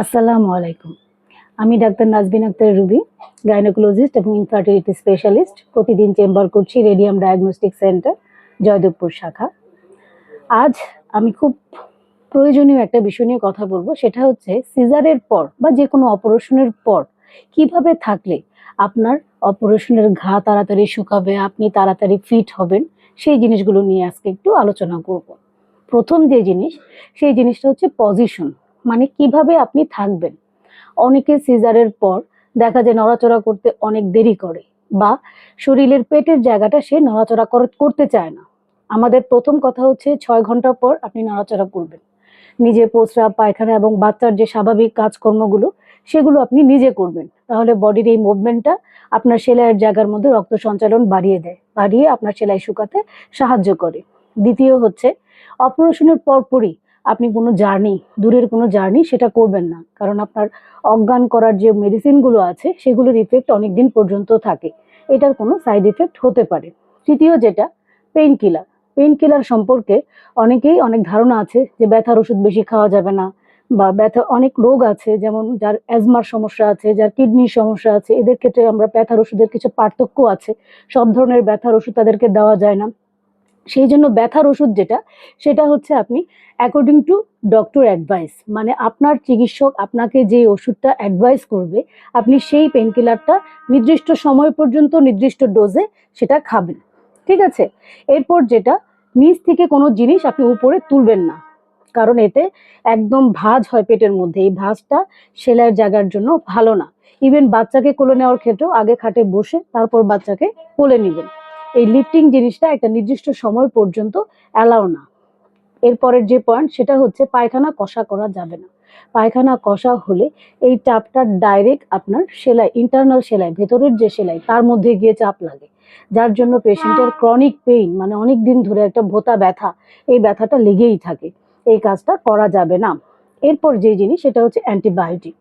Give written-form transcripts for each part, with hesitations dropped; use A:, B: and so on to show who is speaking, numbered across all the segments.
A: আসসালামু আলাইকুম। আমি doctor Nazbin Akter Ruby, gynaecologist এবং ইনফার্টিলিটি স্পেশালিস্ট। প্রতিদিন চেম্বার করছি রেডিয়াম ডায়াগনস্টিক সেন্টার, জয়দেবপুর শাখা। আজ আমি খুব প্রয়োজনীয় একটা বিষয় নিয়ে কথা বলবো, সেটা হচ্ছে সিজারের পর বা যে কোনো অপারেশনের পর কিভাবে থাকলে আপনার অপারেশনের ঘা তাড়াতাড়ি শুকাবে, আপনি তাড়াতাড়ি ফিট হবেন, সেই জিনিসগুলো নিয়ে আজকে একটু আলোচনা করব। প্রথম যে জিনিস, সেই জিনিসটা হচ্ছে পজিশন, মানে কিভাবে আপনি থাকবেন। অনেকে সিজারের পর দেখা যায় নড়াচড়া করতে অনেক দেরি করে, বা শরীরের পেটের জায়গাটা সে নড়াচড়া করতে চায় না। আমাদের প্রথম কথা হচ্ছে 6 ঘন্টা পর আপনি নড়াচড়া করবেন। নিজে প্রস্রাব পায়খানা এবং বাচ্চার যে স্বাভাবিক কাজকর্মগুলো, সেগুলো আপনি নিজে করবেন। তাহলে বডির এই মুভমেন্টটা আপনার সেলাইয়ের জায়গার মধ্যে রক্ত সঞ্চালন বাড়িয়ে দেয়, বাড়িয়ে আপনার সেলাই শুকাতে সাহায্য করে। দ্বিতীয় হচ্ছে, অপারেশনের পরপরই আপনি কোনো জার্নি, দূরের কোনো জার্নি সেটা করবেন না, কারণ আপনার অজ্ঞান করার যে মেডিসিনগুলো আছে সেগুলোর ইফেক্ট অনেক দিন পর্যন্ত থাকে, এটার কোনো সাইড ইফেক্ট হতে পারে। তৃতীয় যেটা, পেইন কিলার। পেইন কিলার সম্পর্কে অনেকেই অনেক ধারণা আছে যে ব্যথার ওষুধ বেশি খাওয়া যাবে না, বা ব্যথা অনেক রোগ আছে, যেমন যার অ্যাজমার সমস্যা আছে, যার কিডনির সমস্যা আছে, এদের ক্ষেত্রে আমরা ব্যথার ওষুধের কিছু পার্থক্য আছে। সব ধরনের ব্যথার ওষুধ তাদেরকে দেওয়া যায় না। সেই জন্য ব্যথার ওষুধ যেটা, সেটা হচ্ছে আপনি অ্যাকর্ডিং টু ডক্টর অ্যাডভাইস, মানে আপনার চিকিৎসক আপনাকে যে ওষুধটা অ্যাডভাইস করবে, আপনি সেই পেন কিলারটা নির্দিষ্ট সময় পর্যন্ত নির্দিষ্ট ডোজে সেটা খাবেন। ঠিক আছে? এরপর যেটা, নিচ থেকে কোনো জিনিস আপনি উপরে তুলবেন না, কারণ এতে একদম ভাঁজ হয় পেটের মধ্যে। এই ভাঁজটা সেলাইয়ের জায়গার জন্য ভালো না। ইভেন বাচ্চাকে কোলে নেওয়ার ক্ষেত্রেও আগে খাটে বসে তারপর বাচ্চাকে কোলে নেবেন। এই লিফটিং জিনিসটা একটা নির্দিষ্ট সময় পর্যন্ত অ্যালাউ না। এরপরের যে পয়েন্ট, সেটা হচ্ছে পায়খানা কষা করা যাবে না। পায়খানা কষা হলে এই চাপটা ডাইরেক্ট আপনার সেলাই, ইন্টারনাল সেলাই, ভেতরের যে সেলাই, তার মধ্যে গিয়ে চাপ লাগে, যার জন্য পেশেন্টের ক্রনিক পেইন, মানে অনেক দিন ধরে একটা ভোঁতা ব্যথা, এই ব্যথাটা লেগেই থাকে। এই কাজটা করা যাবে না। এরপর যে জিনিস, সেটা হচ্ছে অ্যান্টিবায়োটিক।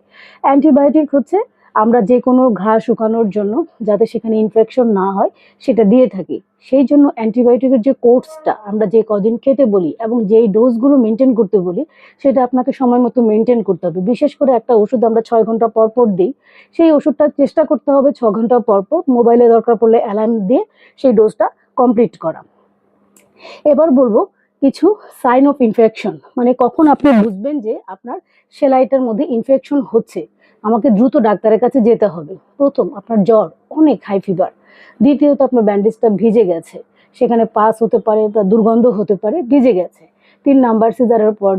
A: অ্যান্টিবায়োটিক হচ্ছে আমরা যে কোনো ঘা শুকানোর জন্য, যাতে সেখানে ইনফেকশন না হয়, সেটা দিয়ে থাকি। সেই জন্য অ্যান্টিবায়োটিকের যে কোর্সটা আমরা যে কদিন খেতে বলি এবং যেই ডোজগুলো মেনটেন করতে বলি, সেটা আপনাকে সময় মতো মেনটেন করতে হবে। বিশেষ করে একটা ওষুধ আমরা 6 ঘন্টা পর পর দিই, সেই ওষুধটা চেষ্টা করতে হবে 6 ঘন্টা পর পর মোবাইলে দরকার পড়লে অ্যালার্ম দিয়ে সেই ডোজটা কমপ্লিট করা। এবার বলবো কিছু সাইন অফ ইনফেকশন, মানে কখন আপনি বুঝবেন যে আপনার সেলাইটার মধ্যে ইনফেকশন হচ্ছে, আমাকে দ্রুত ডাক্তারের কাছে যেতে হবে। প্রথম, আপনার জ্বর, অনেক হাই ফিভার। দ্বিতীয়ত, আপনার ব্যান্ডেজটা ভিজে গেছে, সেখানে পাস হতে পারে বা দুর্গন্ধ হতে পারে, ভিজে গেছে। 3 নাম্বার, সিজারের পর